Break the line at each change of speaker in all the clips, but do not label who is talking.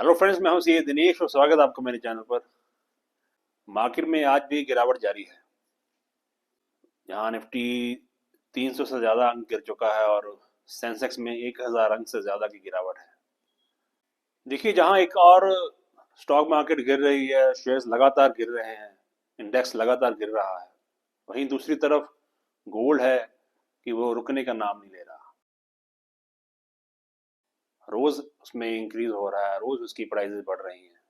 Hello friends, मैं हूं सी दिनेश और स्वागत है आपका मेरे चैनल पर। मार्केट में आज भी गिरावट जारी है। जहां निफ्टी 300 से ज़्यादा अंक गिर चुका है और सेंसेक्स में 1000 अंक से ज़्यादा की गिरावट है। देखिए, जहां एक और स्टॉक मार्केट गिर रही है, शेयर्स लगातार गिर रहे हैं, इंडेक्स लगातार गिर रहा है, वहीं दूसरी तरफ गोल्ड है कि वो रुकने का नाम नहीं ले रहा। रोज़ उसमें इंक्रीज हो रहा है, रोज़ उसकी प्राइसेस बढ़ रही हैं।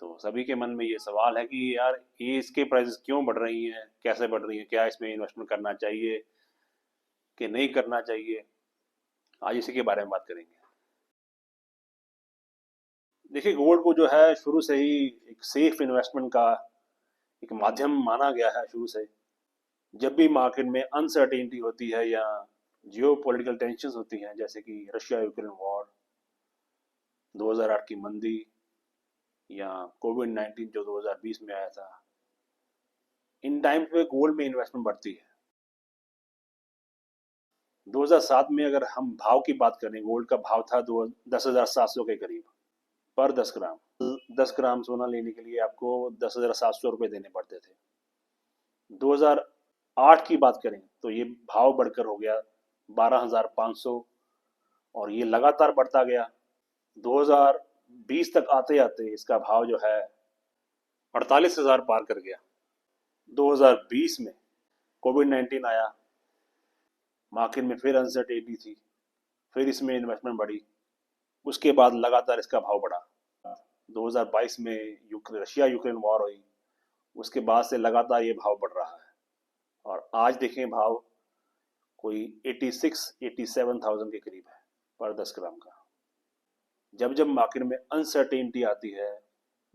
तो सभी के मन में ये सवाल है कि यार, ये इसके प्राइसेस क्यों बढ़ रही हैं, कैसे बढ़ रही हैं, क्या इसमें इन्वेस्टमेंट करना चाहिए कि नहीं करना चाहिए। आज इसी के बारे में बात करेंगे। देखिए, गोल्ड को जो है शुरू से ही एक सेफ इन्वेस्टमेंट का एक माध्यम माना गया है शुरू से। जब भी मार्केट में अनसर्टेनिटी होती है या जियो पॉलिटिकल टेंशन होती हैं, जैसे कि रशिया यूक्रेन वॉर, 2008 की मंदी या कोविड-19 जो 2020 में आया था, इन टाइम पे गोल्ड में इन्वेस्टमेंट बढ़ती है। 2007 में अगर हम भाव की बात करें, गोल्ड का भाव था 10,700 के करीब पर 10 ग्राम। 10 ग्राम सोना लेने के लिए आपको 10,700 रुपये देने पड़ते थे। 2008 की बात करें तो ये भाव बढ़कर हो गया 12,500 और ये लगातार बढ़ता गया। 2020 तक आते आते इसका भाव जो है 48,000 पार कर गया। 2020 में कोविड-19 आया, मार्केट में फिर अनसर्टेनिटी थी, फिर इसमें इन्वेस्टमेंट बढ़ी, उसके बाद लगातार इसका भाव बढ़ा। 2022 में रशिया यूक्रेन वॉर हुई, उसके बाद से लगातार ये भाव बढ़ रहा है और आज देखें भाव कोई 86-87,000 के करीब है पर 10 ग्राम का। जब जब मार्केट में अनसर्टेनिटी आती है,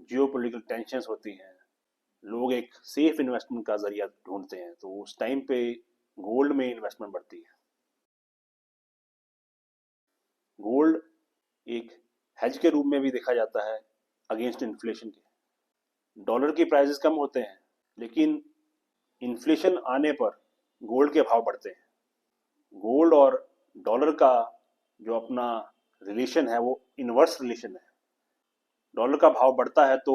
जियोपॉलिटिकल टेंशंस होती हैं, लोग एक सेफ इन्वेस्टमेंट का जरिया ढूंढते हैं, तो उस टाइम पे गोल्ड में इन्वेस्टमेंट बढ़ती है। गोल्ड एक हेज के रूप में भी देखा जाता है अगेंस्ट इन्फ्लेशन के। डॉलर की प्राइसेस कम होते हैं, लेकिन इन्फ्लेशन आने पर गोल्ड के भाव बढ़ते हैं। गोल्ड और डॉलर का जो अपना रिलेशन है वो इनवर्स रिलेशन है। डॉलर का भाव बढ़ता है तो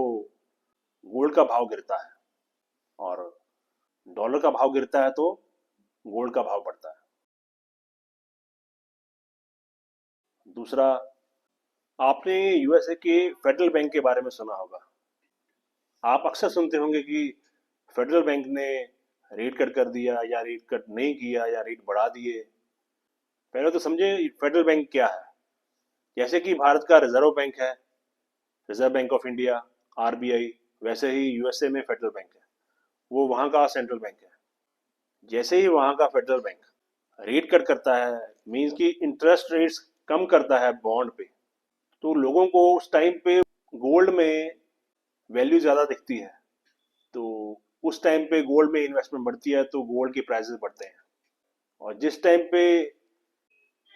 गोल्ड का भाव गिरता है और डॉलर का भाव गिरता है तो गोल्ड का भाव बढ़ता है। दूसरा, आपने यूएसए के फेडरल बैंक के बारे में सुना होगा। आप अक्सर सुनते होंगे कि फेडरल बैंक ने रेट कट कर दिया या रेट कट नहीं किया या रेट बढ़ा दिए। पहले तो समझे फेडरल बैंक क्या है। जैसे कि भारत का रिजर्व बैंक है, reserve bank of India, RBI, वैसे ही यूएसए में फेडरल बैंक है, वो वहाँ का सेंट्रल बैंक है। जैसे ही वहाँ का फेडरल बैंक रेट कट करता है, मीन्स कि इंटरेस्ट रेट्स कम करता है बॉन्ड पे, तो लोगों को उस टाइम पे गोल्ड में वैल्यू ज़्यादा दिखती है। तो उस टाइम पे गोल्ड में इन्वेस्टमेंट बढ़ती है तो गोल्ड के प्राइसेस बढ़ते हैं। और जिस टाइम पे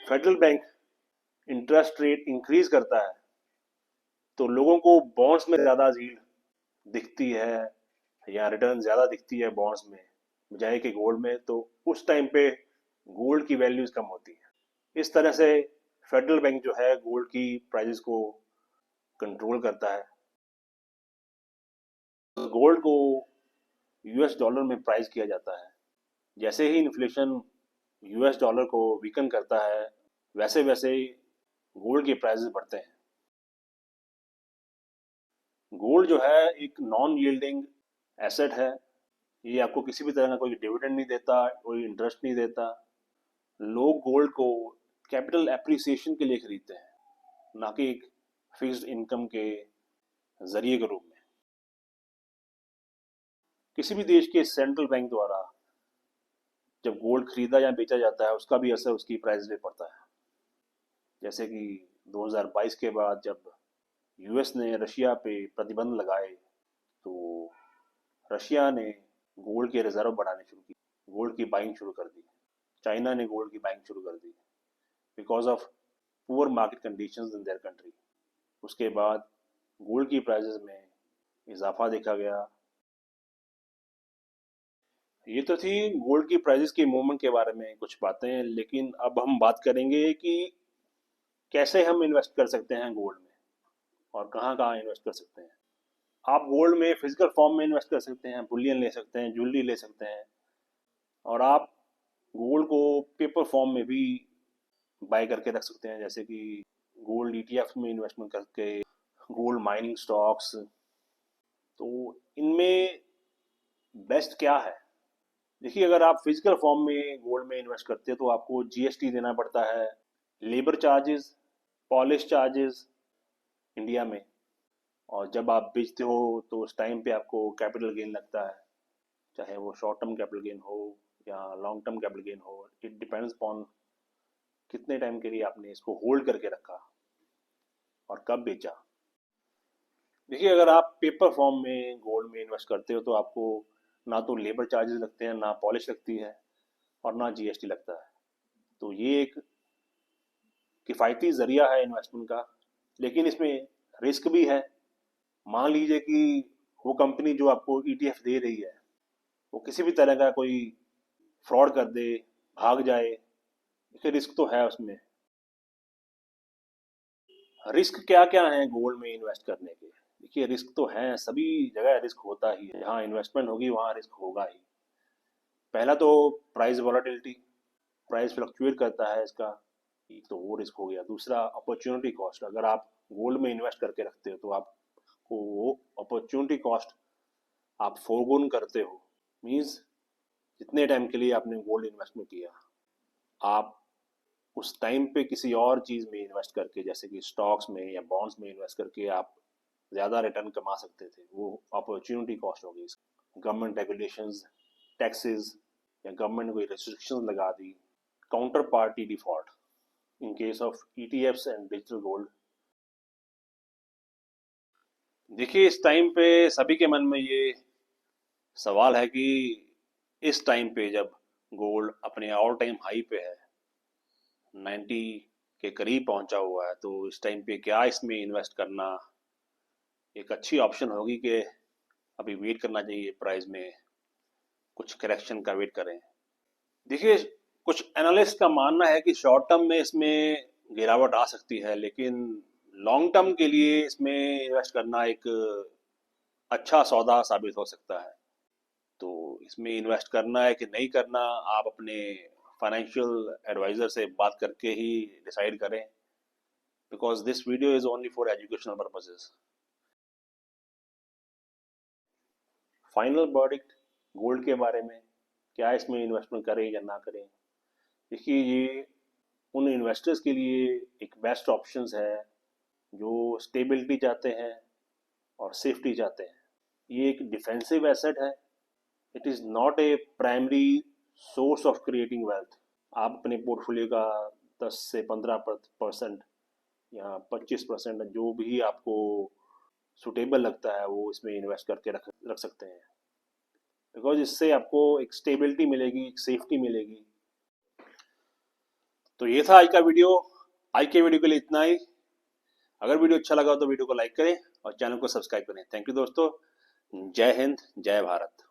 federal bank interest rate increase करता है तो लोगों को बॉन्ड्स में ज़्यादा झील दिखती है या रिटर्न ज़्यादा दिखती है बॉन्ड्स में बजाय कि गोल्ड में, तो उस टाइम पे गोल्ड की वैल्यूज कम होती है। इस तरह से फेडरल बैंक जो है गोल्ड की प्राइसेस को कंट्रोल करता है। गोल्ड को यूएस डॉलर में प्राइस किया जाता है। जैसे ही इन्फ्लेशन यूएस डॉलर को वीकन करता है, वैसे वैसे गोल्ड के प्राइसेस बढ़ते हैं। गोल्ड जो है एक नॉन यील्डिंग एसेट है। ये आपको किसी भी तरह का कोई डिविडेंड नहीं देता, कोई इंटरेस्ट नहीं देता। लोग गोल्ड को कैपिटल एप्रिसिएशन के लिए खरीदते हैं, ना कि एक फिक्स्ड इनकम के जरिए के रूप में। किसी भी देश के सेंट्रल बैंक द्वारा जब गोल्ड खरीदा या बेचा जाता है, उसका भी असर उसकी प्राइस पे पड़ता है। जैसे कि 2022 के बाद जब यूएस ने रशिया पे प्रतिबंध लगाए, तो रशिया ने गोल्ड के रिजर्व बढ़ाने शुरू की, गोल्ड की बाइंग शुरू कर दी। चाइना ने गोल्ड की बाइंग शुरू कर दी because of poor market conditions in their country. उसके बाद गोल्ड की प्राइसेस में इजाफा देखा गया। ये तो थी गोल्ड की प्राइसेस की मूवमेंट के बारे में कुछ बातें, लेकिन अब हम बात करेंगे कि कैसे हम इन्वेस्ट कर सकते हैं गोल्ड में। और कहाँ कहाँ इन्वेस्ट कर सकते हैं। आप गोल्ड में फिजिकल फॉर्म में इन्वेस्ट कर सकते हैं, बुलियन ले सकते हैं, ज्वेलरी ले सकते हैं, और आप गोल्ड को पेपर फॉर्म में भी बाय करके रख सकते हैं, जैसे कि गोल्ड ईटीएफ में इन्वेस्टमेंट करके, गोल्ड माइनिंग स्टॉक्स। तो इनमें बेस्ट क्या है? देखिए, अगर आप फिजिकल फॉर्म में गोल्ड में इन्वेस्ट करते हैं तो आपको जीएसटी देना पड़ता है, labour charges, polish charges India में, और जब आप बेचते हो तो उस टाइम पे आपको कैपिटल गेन लगता है, चाहे वो शॉर्ट टर्म कैपिटल गेन हो या लॉन्ग टर्म कैपिटल गेन हो। इट डिपेंड्स अपॉन कितने टाइम के लिए आपने इसको होल्ड करके रखा और कब बेचा। देखिए, अगर आप पेपर फॉर्म में गोल्ड में इन्वेस्ट करते हो तो आपको ना तो लेबर चार्जेस लगते हैं, ना पॉलिश लगती है, और ना जीएसटी लगता है। तो ये एक किफ़ायती ज़रिया है इन्वेस्टमेंट का, लेकिन इसमें रिस्क भी है। मान लीजिए कि वो कंपनी जो आपको ईटीएफ दे रही है वो किसी भी तरह का कोई फ्रॉड कर दे, भाग जाए, देखिए रिस्क तो है उसमें। रिस्क क्या क्या है गोल्ड में इन्वेस्ट करने के? देखिए, रिस्क तो है, सभी जगह रिस्क होता ही है, जहाँ इन्वेस्टमेंट होगी वहाँ रिस्क होगा ही। पहला तो प्राइस वॉलेटिलिटी, प्राइस फ्लक्चुएट करता है इसका, तो वो रिस्क हो गया। दूसरा अपॉर्चुनिटी कॉस्ट, अगर आप गोल्ड में इन्वेस्ट करके रखते हो तो आपको वो अपॉर्चुनिटी कॉस्ट आप फोरगोन करते हो। मीन्स जितने टाइम के लिए आपने गोल्ड इन्वेस्टमेंट किया, आप उस टाइम पे किसी और चीज़ में इन्वेस्ट करके, जैसे कि स्टॉक्स में या बॉन्ड्स में इन्वेस्ट करके आप ज़्यादा रिटर्न कमा सकते थे, वो अपॉर्चुनिटी कॉस्ट होगी। गवर्नमेंट रेगुलेशंस, टैक्सेस, या गवर्नमेंट ने कोई रेस्ट्रिक्शंस लगा दी, counterparty default in case of ETFs and digital gold. देखिए, इस टाइम पे सभी के मन में ये सवाल है कि इस टाइम पे जब गोल्ड अपने ऑल टाइम हाई पे है, 90 के करीब पहुंचा हुआ है, तो इस टाइम पे क्या इसमें इन्वेस्ट करना एक अच्छी ऑप्शन होगी कि अभी वेट करना चाहिए, प्राइस में कुछ करेक्शन का वेट करें? देखिए, कुछ एनालिस्ट का मानना है कि शॉर्ट टर्म में इसमें गिरावट आ सकती है, लेकिन लॉन्ग टर्म के लिए इसमें इन्वेस्ट करना एक अच्छा सौदा साबित हो सकता है। तो इसमें इन्वेस्ट करना है कि नहीं करना, आप अपने फाइनेंशियल एडवाइज़र से बात करके ही डिसाइड करें, because this video is only for educational purposes. Final verdict gold के बारे में, क्या इसमें इन्वेस्टमेंट करें या ना करें? देखिए, ये उन इन्वेस्टर्स के लिए एक बेस्ट ऑप्शंस है जो स्टेबिलिटी चाहते हैं और सेफ्टी चाहते हैं। ये एक डिफेंसिव एसेट है, it is not a primary source of creating wealth. आप अपने पोर्टफोलियो का 10 से 15% या 25% जो भी आपको सुटेबल लगता है वो इसमें इन्वेस्ट करके रख सकते हैं, बिकॉज इससे आपको एक स्टेबिलिटी मिलेगी, एक सेफ्टी मिलेगी। तो ये था आज का वीडियो। आज के वीडियो के लिए इतना ही। अगर वीडियो अच्छा लगा तो वीडियो को लाइक करें और चैनल को सब्सक्राइब करें। थैंक यू दोस्तों। जय हिंद, जय भारत।